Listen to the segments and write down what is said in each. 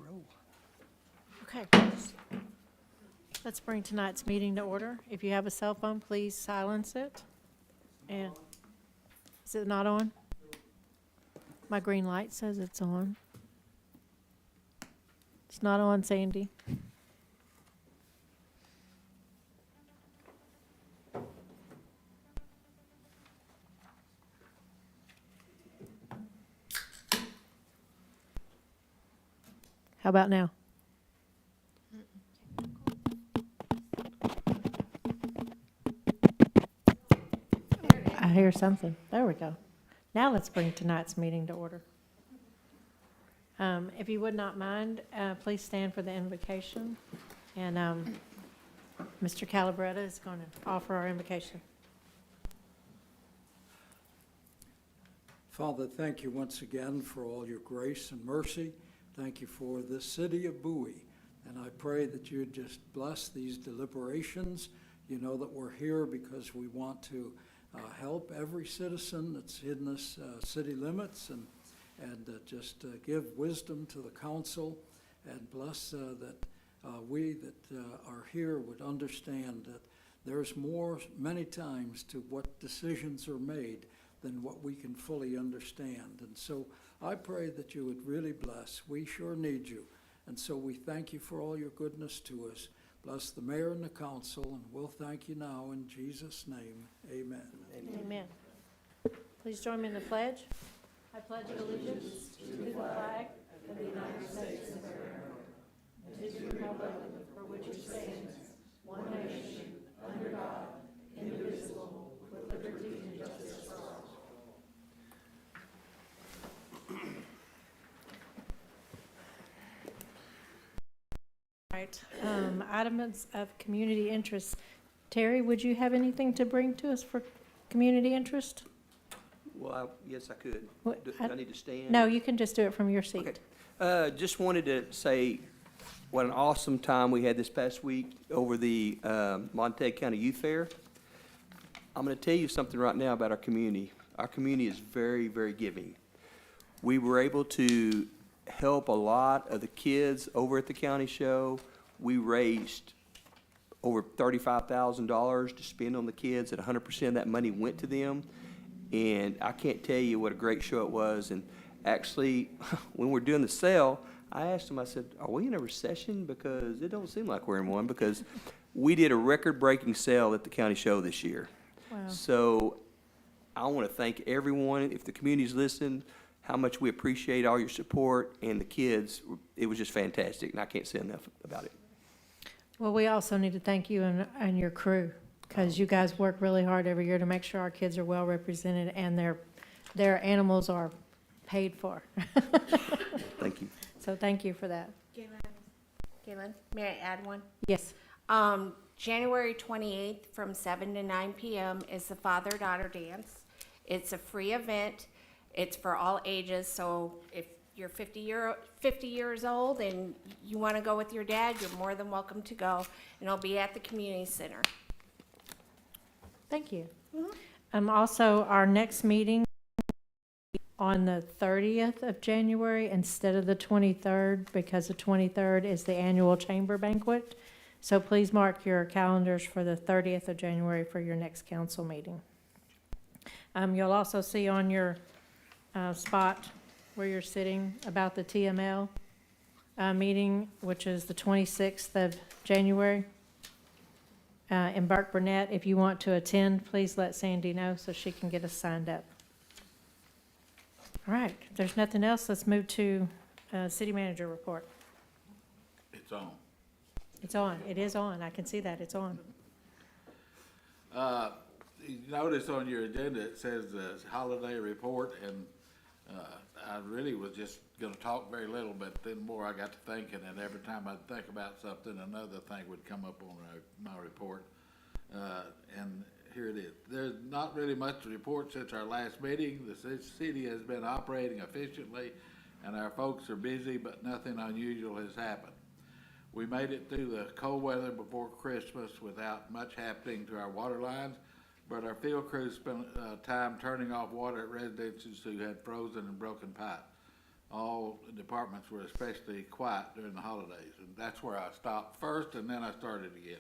row. Okay. Let's bring tonight's meeting to order. If you have a cell phone, please silence it. And is it not on? My green light says it's on. It's not on, Sandy. How about now? I hear something. There we go. Now let's bring tonight's meeting to order. If you would not mind, please stand for the invocation. And Mr. Calabretta is going to offer our invocation. Father, thank you once again for all your grace and mercy. Thank you for this city of Bowie. And I pray that you would just bless these deliberations. You know that we're here because we want to help every citizen that's in this city limits and just give wisdom to the council and bless that we that are here would understand that there's more many times to what decisions are made than what we can fully understand. And so I pray that you would really bless. We sure need you. And so we thank you for all your goodness to us. Bless the mayor and the council, and we'll thank you now in Jesus' name. Amen. Amen. Please join me in the pledge. I pledge allegiance to the flag of the United States of America and to the republic for which it stands, one nation, under God, indivisible, with liberty and justice for all. Right. Items of community interest. Terry, would you have anything to bring to us for community interest? Well, yes, I could. What- Do I need to stand? No, you can just do it from your seat. Okay. Just wanted to say what an awesome time we had this past week over the Montague County Youth Fair. I'm going to tell you something right now about our community. Our community is very, very giving. We were able to help a lot of the kids over at the county show. We raised over $35,000 to spend on the kids, and 100% of that money went to them. And I can't tell you what a great show it was. And actually, when we're doing the sale, I asked them, I said, are we in a recession? Because it don't seem like we're in one, because we did a record-breaking sale at the county show this year. Wow. So I want to thank everyone, if the community's listening, how much we appreciate all your support, and the kids. It was just fantastic, and I can't say enough about it. Well, we also need to thank you and your crew, because you guys work really hard every year to make sure our kids are well represented and their animals are paid for. Thank you. So thank you for that. Galen, may I add one? Yes. January 28th from 7 to 9 p.m. is the father-daughter dance. It's a free event. It's for all ages, so if you're 50 years old and you want to go with your dad, you're more than welcome to go. And it'll be at the community center. Thank you. Also, our next meeting on the 30th of January instead of the 23rd, because the 23rd is the annual chamber banquet. So please mark your calendars for the 30th of January for your next council meeting. You'll also see on your spot where you're sitting about the TML meeting, which is the 26th of January. In Burke Burnett, if you want to attend, please let Sandy know so she can get us signed up. All right, if there's nothing else, let's move to city manager report. It's on. It's on, it is on, I can see that, it's on. You notice on your agenda, it says holiday report, and I really was just gonna talk very little, but then more I got to thinking, and every time I'd think about something, another thing would come up on my report. And here it is. There's not really much to report since our last meeting. The city has been operating efficiently, and our folks are busy, but nothing unusual has happened. We made it through the cold weather before Christmas without much happening to our water lines, but our field crews spent time turning off water at residences who had frozen and broken pipe. all departments were especially quiet during the holidays, and that's where I stopped first, and then I started again.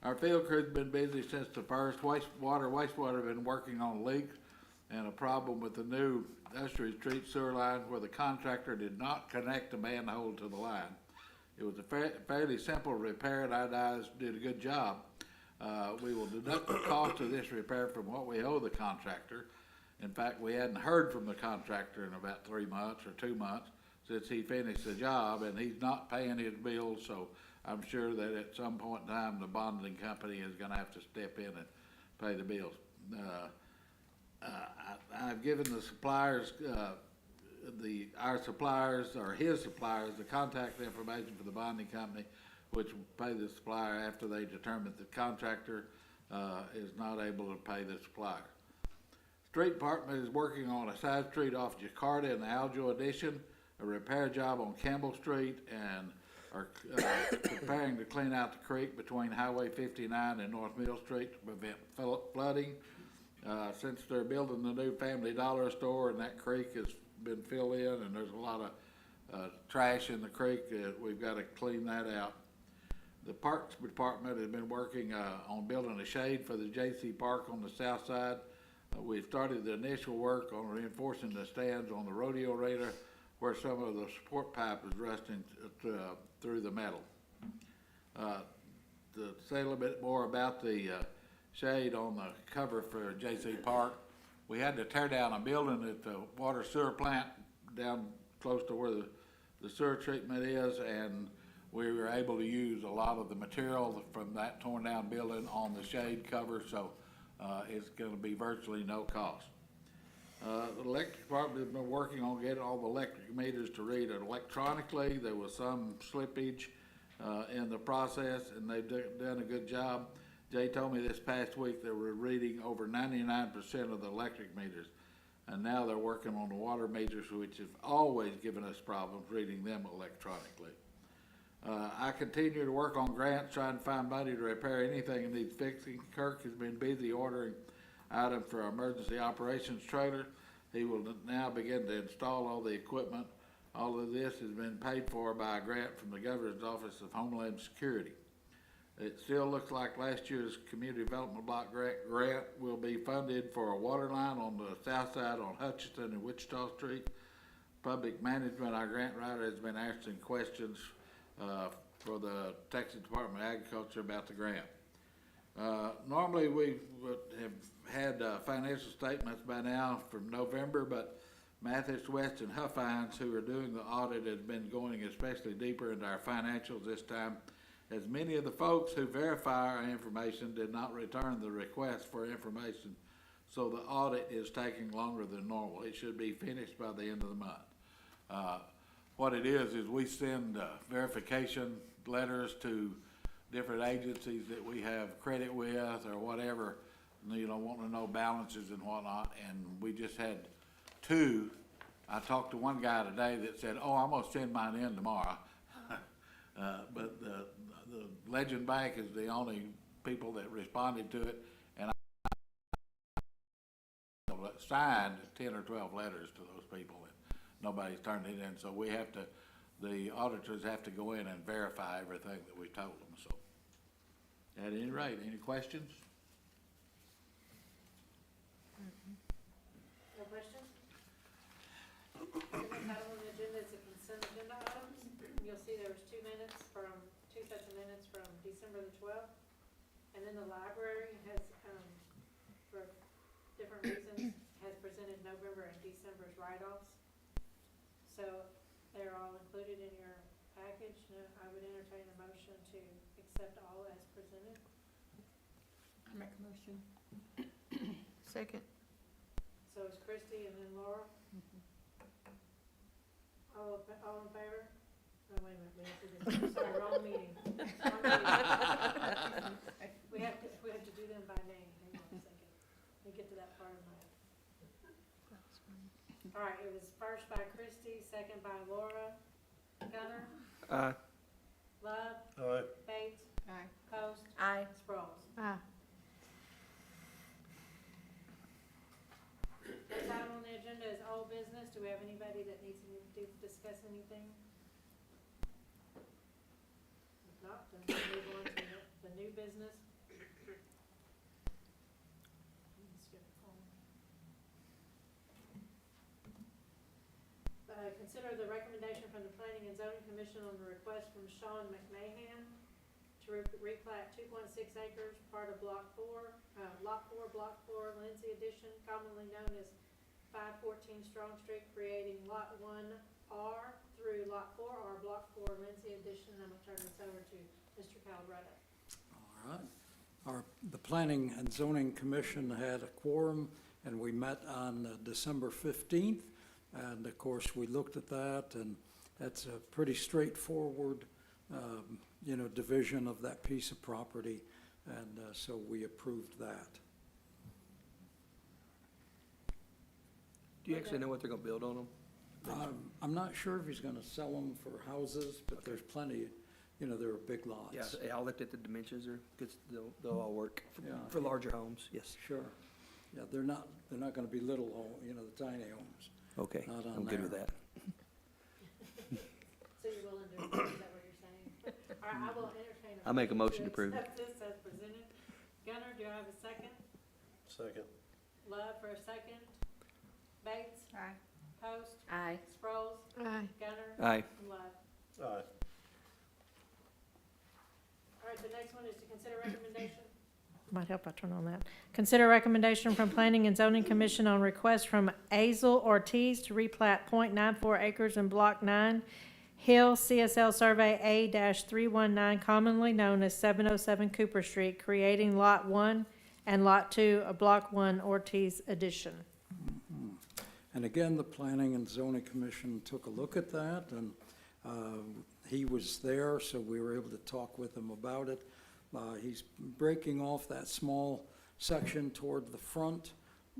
Our field crew's been busy since the first. Wastewater have been working on leaks and a problem with the new Usher Street sewer line where the contractor did not connect the manhole to the line. It was a fairly simple repair, and our guys did a good job. We will deduct the cost of this repair from what we owe the contractor. In fact, we hadn't heard from the contractor in about 3 months or 2 months since he finished the job, and he's not paying his bills, so I'm sure that at some point in time, the bonding company is gonna have to step in and pay the bills. I've given the suppliers, our suppliers, or his suppliers, the contact information for the bonding company, which will pay the supplier after they determine the contractor is not able to pay the supplier. Street Department is working on a side street off Jakarta and Aljo Addition, a repair job on Campbell Street, and are preparing to clean out the creek between Highway 59 and North Mill Street to prevent flooding. Since they're building the new Family Dollar store and that creek has been filled in and there's a lot of trash in the creek, we've got to clean that out. The Parks Department has been working on building a shade for the JC Park on the south side. We've started the initial work on reinforcing the stands on the rodeo arena where some of the support pipe is rusting through the metal. To say a little bit more about the shade on the cover for JC Park, we had to tear down a building at the water sewer plant down close to where the sewer treatment is, and we were able to use a lot of the material from that torn down building on the shade cover, so it's going to be virtually no cost. The electric department has been working on getting all the electric meters to read it electronically. There was some slippage in the process, and they've done a good job. Jay told me this past week they were reading over 99% of the electric meters, and now they're working on the water meters, which have always given us problems reading them electronically. I continue to work on grants, trying to find money to repair anything that needs fixing. Kirk has been busy ordering items for our emergency operations trailer. He will now begin to install all the equipment. All of this has been paid for by a grant from the Governor's Office of Homeland Security. It still looks like last year's Community Development Block grant will be funded for a water line on the south side on Hutchinson and Wichita Street. Public management, our grant writer has been asking questions for the Texas Department of Agriculture about the grant. Normally we would have had financial statements by now from November, but Mathis, West, and Huffines, who are doing the audit, has been going especially deeper into our financials this time, as many of the folks who verify our information did not return the request for information, so the audit is taking longer than normal. It should be finished by the end of the month. What it is we send verification letters to different agencies that we have credit with or whatever, want to know balances and whatnot, and we just had 2. I talked to one guy today that said, "Oh, I'm gonna send mine in tomorrow." But the Legend Bank is the only people that responded to it, and I signed 10 or 12 letters to those people, and nobody's turned it in. So we have to, the auditors have to go in and verify everything that we told them. So at any rate, any questions? No questions? The next item on the agenda is the consent agenda items. You'll see there was 2 sets of minutes from December the 12th. And then the library has, for different reasons, has presented November and December's write-offs. So they're all included in your package. Now, I would entertain a motion to accept all as presented. I make a motion. Second. So it's Christie and then Laura. All in favor? Oh, wait a minute, we have to do this. Sorry, wrong meeting. Wrong meeting. We have to do them by name. Hang on a second. Let me get to that part of my. All right, it was first by Christie, second by Laura. Gunner? Aye. Love? Aye. Bates? Aye. Post? Aye. Sproles? Aye. Next item on the agenda is old business. Do we have anybody that needs to discuss anything? If not, then we'll move on to the new business. Consider the recommendation from the Planning and Zoning Commission on the request from Shawn McMahon to replat 2.6 acres, part of Block 4, Lot 4, Block 4, Lindsay Addition, commonly known as 514 Strong Street, creating Lot 1R through Lot 4R, Block 4, Lindsay Addition. I'm going to turn this over to Mr. Calretta. All right. The Planning and Zoning Commission had a quorum, and we met on December 15th. And of course, we looked at that, and that's a pretty straightforward, division of that piece of property, and so we approved that. Do you actually know what they're gonna build on them? I'm not sure if he's gonna sell them for houses, but there's plenty, there are big lots. Yeah, I looked at the dimensions, they'll all work Yeah. for larger homes, yes. Sure. Yeah, they're not gonna be little the tiny homes. Okay, Not on I'm good with there. that. So you're willing to, is that what you're saying? All right, I will entertain. I'll make a motion to approve. Accept this as presented. Gunner, do I have a second? Second. Love for a second. Bates? Aye. Post? Aye. Sproles? Aye. Gunner? Aye. And Love. Aye. All right, the next one is to consider recommendation. Might help I turn on that. Consider recommendation from Planning and Zoning Commission on request from Axel Ortiz to replat .94 acres in Block 9, Hill CSL Survey A-319, commonly known as 707 Cooper Street, creating Lot 1 and Lot 2 of Block 1 Ortiz Addition. And again, the Planning and Zoning Commission took a look at that, and he was there, so we were able to talk with him about it. He's breaking off that small section toward the front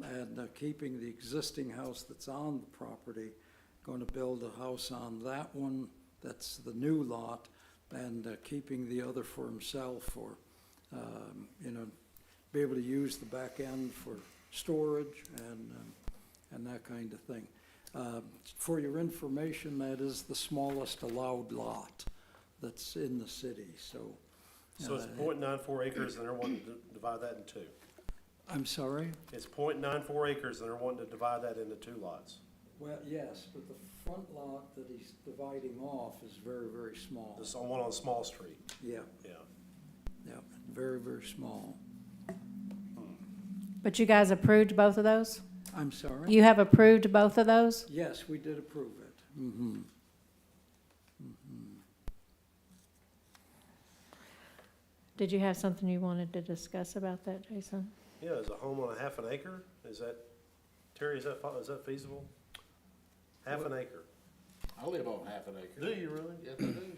and keeping the existing house that's on the property, going to build a house on that one, that's the new lot, and keeping the other for himself, or, be able to use the back end for storage and that kind of thing. For your information, that is the smallest allowed lot that's in the city, so. So it's .94 acres and they're wanting to divide that in two. I'm sorry? It's .94 acres and they're wanting to divide that into two lots. Well, yes, but the front lot that he's dividing off is very, very small. This on one on Small Street. Yeah, Yeah. very, very small. But you guys approved both of those? I'm sorry? You have approved both of those? Yes, we did approve it. Mm-hmm. Did you have something you wanted to discuss about that, Jason? Yeah, is a home on a half an acre? Is that, Terry, is that feasible? Half an acre. I live on half an acre. Do you really? Yes, I do.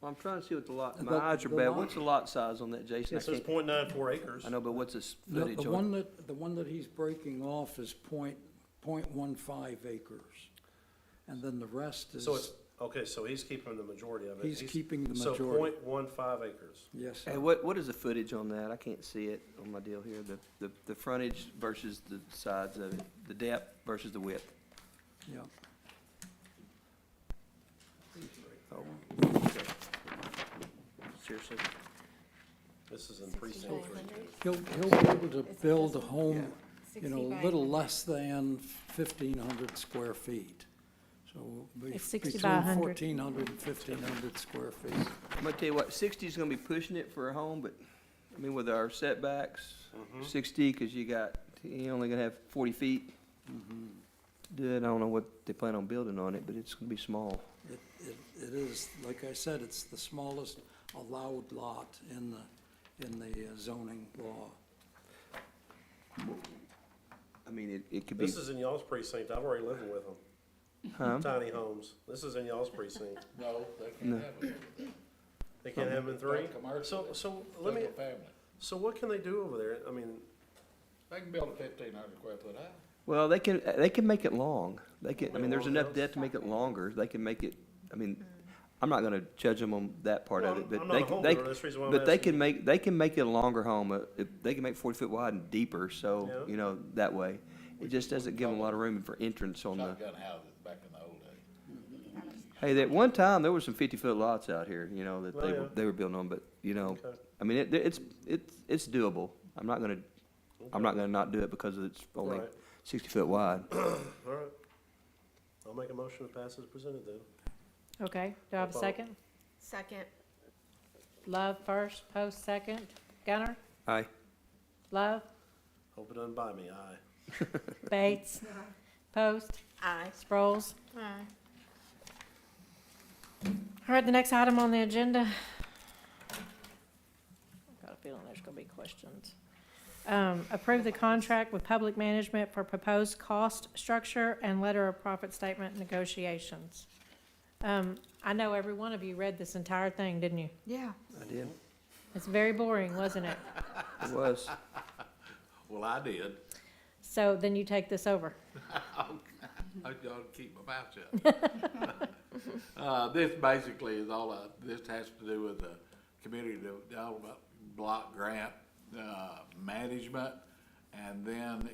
Well, I'm trying to see what the lot, my The- eyes are the bad. lot- What's the lot size on that, Jason? I So it's can't, .94 acres. I know, but what's the The footage the on? one that he's breaking off is .15 acres. And then the rest is, So it's, okay, so he's keeping the majority of it. he's keeping the So majority. .15 acres. Yes, Hey, sir. what is the footage on that? I can't see it on my deal here. The frontage versus the sides of it, the depth versus the width. Yeah. Oh. Seriously? This is in precinct 3. He'll be able to build a home, a little less than 1,500 square feet. So It's 60 between by 100. 1,400 and 1,500 square feet. I'm gonna tell you what, 60 is gonna be pushing it for a home, but, I mean, with our setbacks, 60, because you're only gonna have 40 feet. Good, I don't know what they plan on building on it, but it's gonna be small. It is, like I said, it's the smallest allowed lot in the zoning law. I mean, it could be, This is in y'all's precinct. I've already lived with them. huh? Tiny homes. This is in y'all's precinct. No, they No. can't have it over there. They can't have them in 3? Commercial, So let me, single family. so what can they do over there? I mean, They can build a 1,500 square foot house. Well, they can make it long. They can, I mean, there's Long enough house. depth to make it longer. They can make it, I mean, I'm not gonna judge them on that part no, of it, I'm but not they a can, home they, builder. That's the reason why I'm but they asking. can make it a longer home. If they can make 40 foot wide and deeper, so, Yeah. that way. It just doesn't give them a lot of room for entrance on the, Shotgun houses back in the old days. Hey, that one time, there was some 50-foot lots out here, you know, that Oh, yeah. they were building on, but, you know, Okay. I mean, it's doable. I'm not gonna not do it because it's only Right. 60 foot wide. All right. I'll make a motion to pass as presented then. Okay, do I have a I'll second? Second. Love first, Post second. Gunner? Aye. Love? Hope it doesn't buy me, aye. Bates? Post? Aye. Sproles? Aye. All right, the next item on the agenda. I've got a feeling there's gonna be questions. Approve the contract with public management for proposed cost structure and letter of profit statement negotiations. I know every one of you read this entire thing, didn't you? Yeah. I did. It's very boring, wasn't it? It was. Well, I did. So then you take this over. I gotta keep my mouth shut. This basically is this has to do with the community development block grant, management. And then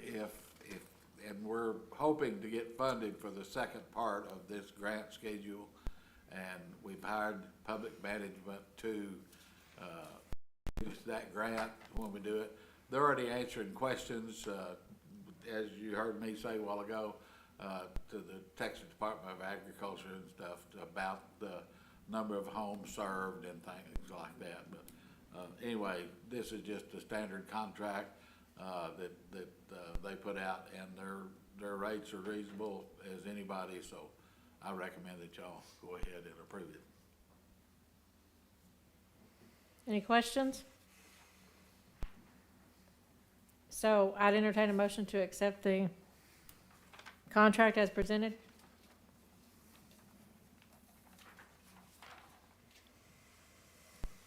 and we're hoping to get funded for the second part of this grant schedule. And we've hired public management to, use that grant when we do it. They're already answering questions, as you heard me say a while ago, to the Texas Department of Agriculture and stuff about the number of homes served and things like that. But anyway, this is just a standard contract that they put out, and their rates are reasonable as anybody. So I recommend that y'all go ahead and approve it. Any questions? So I'd entertain a motion to accept the contract as presented.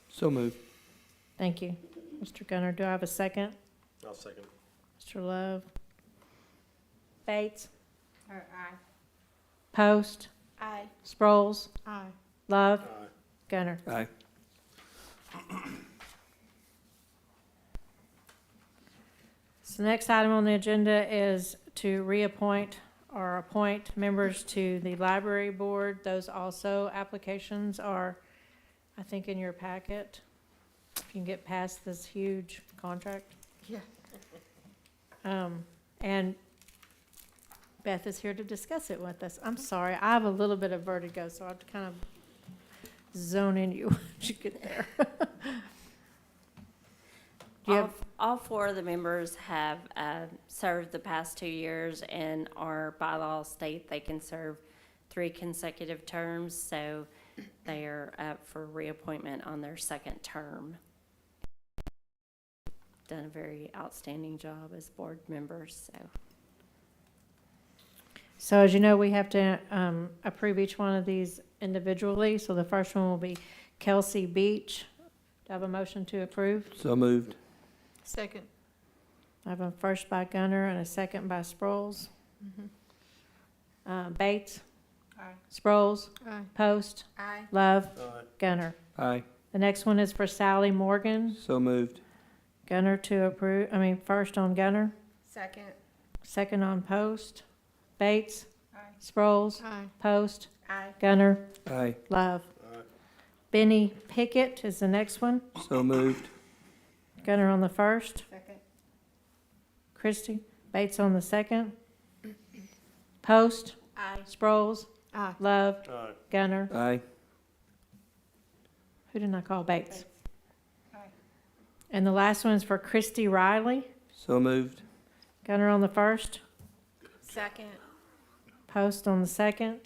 So moved. Thank you. Mr. Gunner, do I have a second? I'll second. Mr. Love? Bates? Aye. Post? Aye. Sproles? Aye. Love? Aye. Gunner? Aye. So the next item on the agenda is to reappoint or appoint members to the library board. Those also applications are, I think, in your packet. If you can get past this huge contract. Yeah. And Beth is here to discuss it with us. I'm sorry, I have a little bit of vertigo, so I have to kind of zone in you once you get there. Do you have, All four of the members have served the past 2 years, and our bylaws state they can serve 3 consecutive terms, so they are up for reappointment on their second term. Done a very outstanding job as board members, so. so as you know, we have to approve each one of these individually. So the first one will be Kelsey Beach. Do I have a motion to approve? So moved. Second. I have a first by Gunner and a second by Sproles. Bates? Aye. Sproles? Aye. Post? Aye. Love? Aye. Gunner. Aye. The next one is for Sally Morgan. So moved. Gunner to approve, first on Gunner, Second. second on Post. Bates? Aye. Sproles? Aye. Post? Aye. Gunner? Aye. Love. Aye. Benny Pickett is the next one. So moved. Gunner on the first. Second. Christie. Bates on the second. Post? Aye. Sproles? Aye. Love? Aye. Gunner? Aye. Who didn't I call? Bates. Aye. And the last one is for Christy Riley. So moved. Gunner on the first. Second. Post on the second.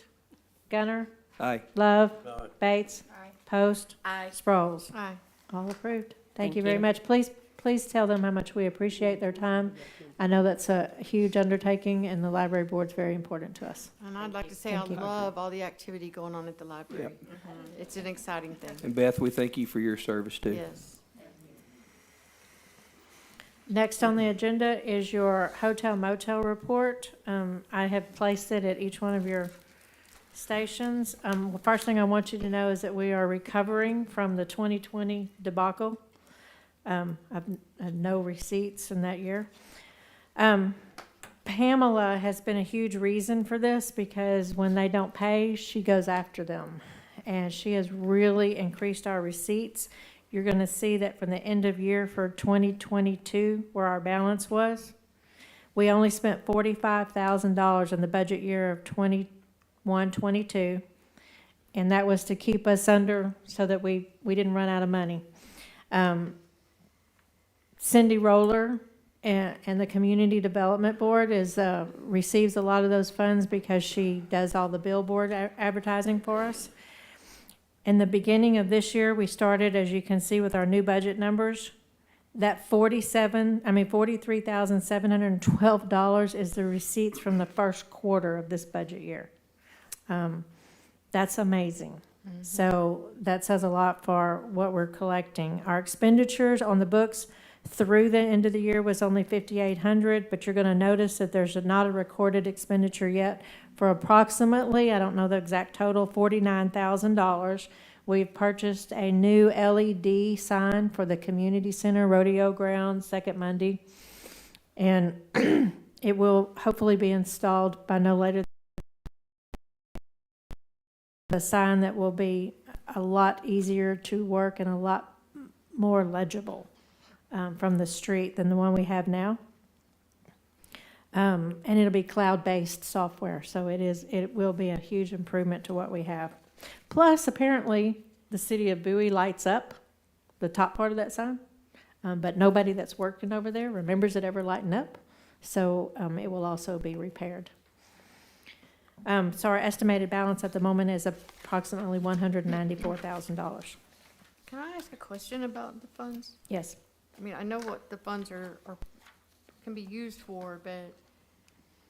Gunner? Aye. Love? Aye. Bates? Aye. Post? Aye. Sproles? Aye. All approved. Thank Thank you very you. much. Please tell them how much we appreciate their time. I know that's a huge undertaking, and the library board's very important to us. And I'd like to say I Thank you. love all the activity going on at the library. It's an exciting thing. And Beth, we thank you for your service too. Yes. Next on the agenda is your hotel motel report. I have placed it at each one of your stations. First thing I want you to know is that we are recovering from the 2020 debacle. I've had no receipts in that year. Pamela has been a huge reason for this because when they don't pay, she goes after them. And she has really increased our receipts. You're going to see that from the end of year for 2022, where our balance was, we only spent $45,000 in the budget year of 21-22, and that was to keep us under so that we didn't run out of money. Cindy Roller and the Community Development Board receives a lot of those funds because she does all the billboard advertising for us. In the beginning of this year, we started, as you can see with our new budget numbers, that $43,712 is the receipts from the first quarter of this budget year. That's amazing. So that says a lot for what we're collecting. Our expenditures on the books through the end of the year was only $5,800, but you're going to notice that there's not a recorded expenditure yet for approximately, I don't know the exact total, $49,000. We've purchased a new LED sign for the community center, rodeo ground, second Monday, and it will hopefully be installed by no later than a sign that will be a lot easier to work and a lot more legible from the street than the one we have now. And it'll be cloud-based software, so it will be a huge improvement to what we have. Plus, apparently, the city of Bowie lights up the top part of that sign, but nobody that's working over there remembers it ever lighting up, so it will also be repaired. So our estimated balance at the moment is approximately $194,000. Can I ask a question about the funds? Yes. I mean, I know what the funds can be used for, but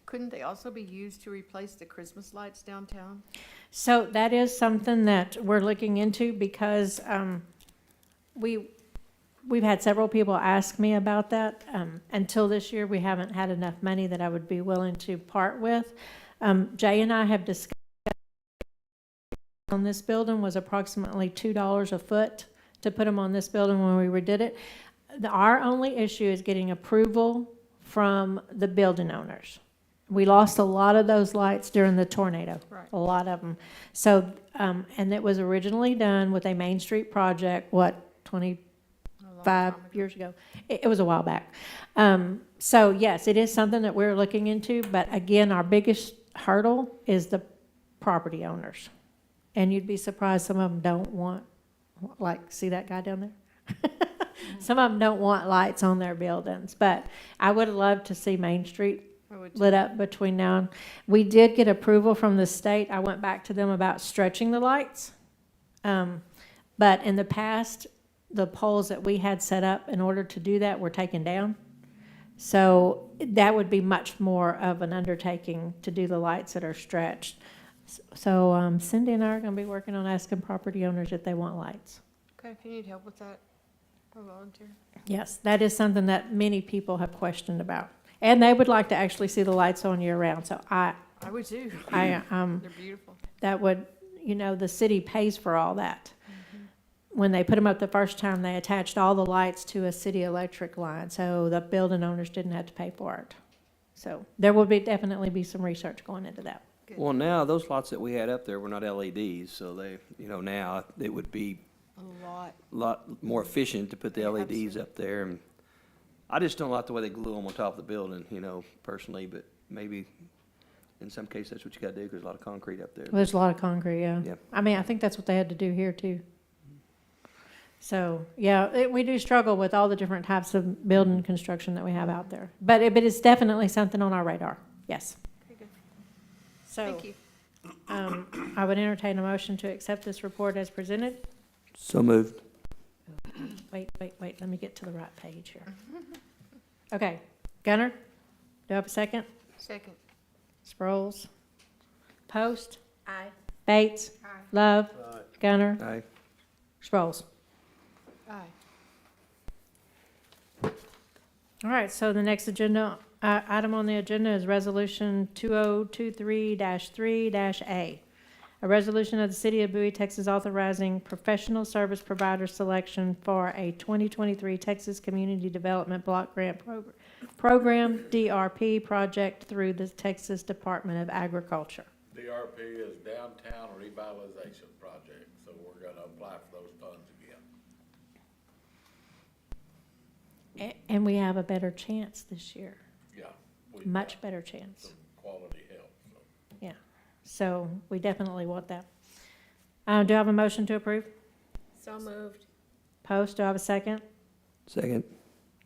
couldn't they also be used to replace the Christmas lights downtown? So that is something that we're looking into because we've had several people ask me about that. Until this year, we haven't had enough money that I would be willing to part with. Jay and I have discussed on this building was approximately $2 a foot to put them on this building when we redid it. Our only issue is getting approval from the building owners. We lost a lot of those lights during the tornado, Right. a lot of them. So, and it was originally done with a Main Street project, 25 years ago? It was a while back. So yes, it is something that we're looking into, but again, our biggest hurdle is the property owners. And you'd be surprised, some of them don't want, see that guy down there? Some of them don't want lights on their buildings, but I would love to see Main Street lit up between now and. We did get approval from the state. I went back to them about stretching the lights. But in the past, the poles that we had set up in order to do that were taken down. So that would be much more of an undertaking to do the lights that are stretched. So Cindy and I are going to be working on asking property owners if they want lights. Okay, if you need help with that, I'll volunteer. Yes, that is something that many people have questioned about. And they would like to actually see the lights on year round. So I would too. They're beautiful. that would, the city pays for all that. When they put them up the first time, they attached all the lights to a city electric line, so the building owners didn't have to pay for it. So there will definitely be some research going into that. Well, now, those lots that we had up there were not LEDs, so they, now it would be A lot. lot more efficient to put the Yeah, LEDs absolutely. up there. And I just don't like the way they glue them on top of the building, personally, but maybe in some cases that's what you gotta do, 'cause there's a lot of concrete up there. Well, there's a lot of concrete, yeah. Yeah. I mean, I think that's what they had to do here too. So, yeah, we do struggle with all the different types of building construction that we have out there. But it's definitely something on our radar, yes. Okay, good. So, Thank you. I would entertain a motion to accept this report as presented. So moved. Wait, let me get to the right page here. Okay, Gunner, do I have a second? Second. Sproles? Post? Aye. Bates? Aye. Love? Aye. Gunner? Aye. Sproles? Aye. All right, so the next item on the agenda is Resolution 2023-3-A. A resolution of the City of Bowie, Texas authorizing professional service provider selection for a 2023 Texas Community Development Block Grant program, DRP project through the Texas Department of Agriculture. DRP is Downtown Revitalization Project, so we're gonna apply for those funds again. And we have a better chance this year, Yeah. we've much got better chance. Some quality help, so. Yeah, so we definitely want that. Do I have a motion to approve? So moved. Post, do I have a second? Second.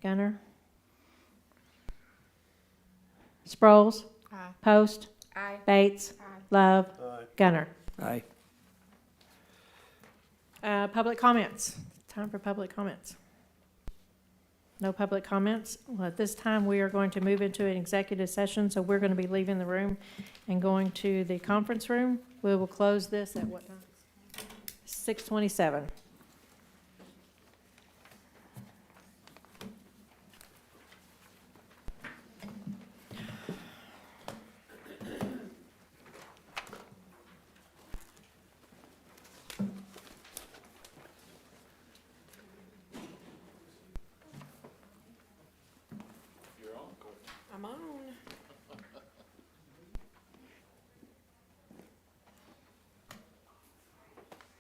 Gunner? Sproles? Aye. Post? Aye. Bates? Love? Aye. Gunner? Aye. Public comments. Time for public comments. No public comments? Well, at this time, we are going to move into an executive session, so we're going to be leaving the room and going to the conference room. We will close this at what time? 6:27. I'm on.